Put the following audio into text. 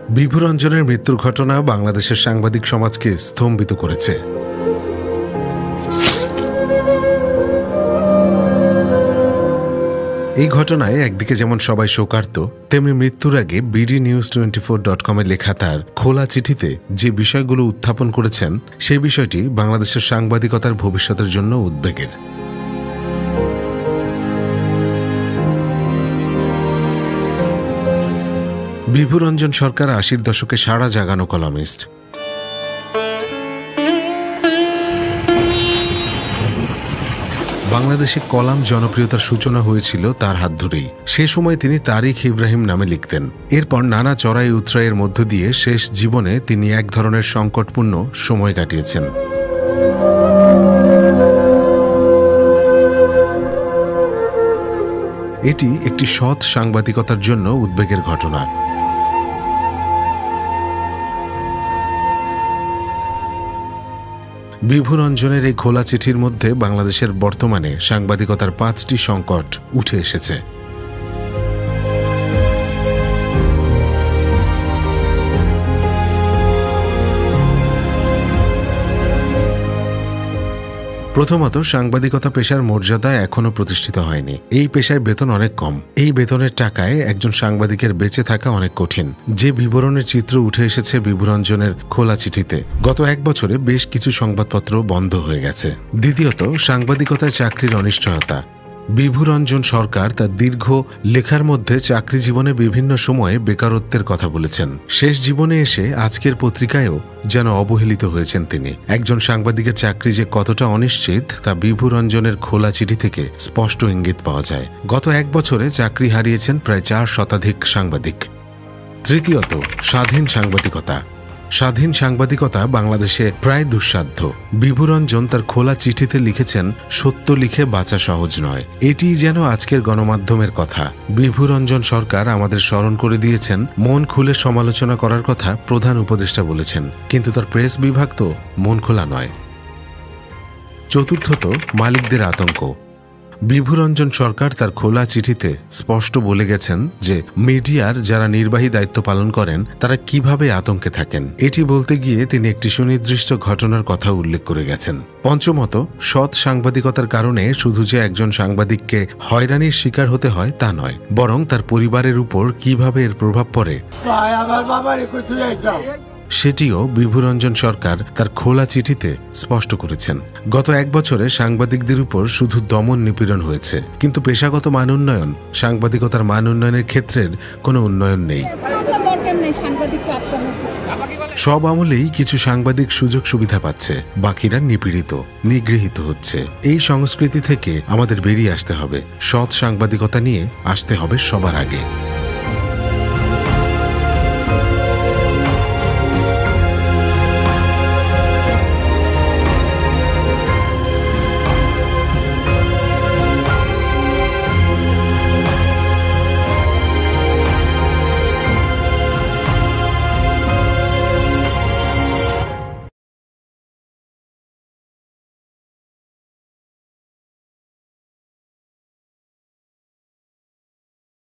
বিভু রঞ্জনের মৃত্যুর ঘটনা বাংলাদেশের সাংবাদিক সমাজকে স্তম্ভিত করেছে। এই ঘটনায় একদিকে যেমন সবাই শোকার্ত, তেমনি মৃত্যুর আগে bdnews24.com লেখা তার খোলা চিঠিতে যে বিষয়গুলো উত্থাপন করেছেন সেই বিষয়টি বাংলাদেশের সাংবাদিকতার ভবিষ্যতের জন্য উদ্বেগের। বিভু রঞ্জন সরকার ৮০-র দশকে সাড়া জাগানো কলামিস্ট। বাংলাদেশে কলাম জনপ্রিয়তার সূচনা হয়েছিল তার হাত ধরেই। সে সময় তিনি তারিখ ইব্রাহিম নামে লিখতেন। এরপর নানা চড়াই উতরাইয়ের মধ্য দিয়ে শেষ জীবনে তিনি এক ধরনের সংকটপূর্ণ সময় কাটিয়েছেন। এটি একটি সৎ সাংবাদিকতার জন্য উদ্বেগের ঘটনা। বিভু রঞ্জনের এই খোলা চিঠির মধ্যে বাংলাদেশের বর্তমানে সাংবাদিকতার ৫টি সংকট উঠে এসেছে। প্রথমত, সাংবাদিকতা পেশার মর্যাদা এখনো প্রতিষ্ঠিত হয়নি। এই পেশায় বেতন অনেক কম। এই বেতনের টাকায় একজন সাংবাদিকের বেঁচে থাকা অনেক কঠিন। যে বিবরণের চিত্র উঠে এসেছে বিভু রঞ্জনের খোলা চিঠিতে, গত এক বছরে বেশ কিছু সংবাদপত্র বন্ধ হয়ে গেছে। দ্বিতীয়ত, সাংবাদিকতায় চাকরির অনিশ্চয়তা। বিভু রঞ্জন সরকার তার দীর্ঘ লেখার মধ্যে চাকরি জীবনে বিভিন্ন সময়ে বেকারত্বের কথা বলেছেন। শেষ জীবনে এসে আজকের পত্রিকায়ও যেন অবহেলিত হয়েছেন তিনি। একজন সাংবাদিকের চাকরি যে কতটা অনিশ্চিত তা বিভু রঞ্জনের খোলা চিঠি থেকে স্পষ্ট ইঙ্গিত পাওয়া যায়। গত এক বছরে চাকরি হারিয়েছেন প্রায় ৪ শতাধিক সাংবাদিক। তৃতীয়ত, স্বাধীন সাংবাদিকতা। স্বাধীন সাংবাদিকতা বাংলাদেশে প্রায় দুঃসাধ্য। বিভু রঞ্জন তার খোলা চিঠিতে লিখেছেন, সত্য লিখে বাঁচা সহজ নয়। এটি যেন আজকের গণমাধ্যমের কথা। বিভু রঞ্জন সরকার আমাদের স্মরণ করে দিয়েছেন, মন খুলে সমালোচনা করার কথা প্রধান উপদেষ্টা বলেছেন, কিন্তু তার প্রেস বিভাগ তো মন খোলা নয়। চতুর্থত, মালিকদের আতঙ্ক। বিভু রঞ্জন সরকার তার খোলা চিঠিতে স্পষ্ট বলে গেছেন যে মিডিয়ার যারা নির্বাহী দায়িত্ব পালন করেন তারা কিভাবে আতঙ্কে থাকেন। এটি বলতে গিয়ে তিনি একটি সুনির্দিষ্ট ঘটনার কথা উল্লেখ করে গেছেন। পঞ্চমত, সৎ সাংবাদিকতার কারণে শুধু যে একজন সাংবাদিককে হয়রানির শিকার হতে হয় তা নয়, বরং তার পরিবারের উপর কিভাবে এর প্রভাব পড়ে সেটিও বিভু রঞ্জন সরকার তার খোলা চিঠিতে স্পষ্ট করেছেন। গত এক বছরে সাংবাদিকদের উপর শুধু দমন নিপীড়ন হয়েছে, কিন্তু পেশাগত মান উন্নয়ন, সাংবাদিকতার মান উন্নয়নের ক্ষেত্রের কোনো উন্নয়ন নেই। সব আমলেই কিছু সাংবাদিক সুযোগ সুবিধা পাচ্ছে, বাকিরা নিপীড়িত, নিগৃহীত হচ্ছে। এই সংস্কৃতি থেকে আমাদের বেরিয়ে আসতে হবে। সৎ সাংবাদিকতা নিয়ে আসতে হবে সবার আগে।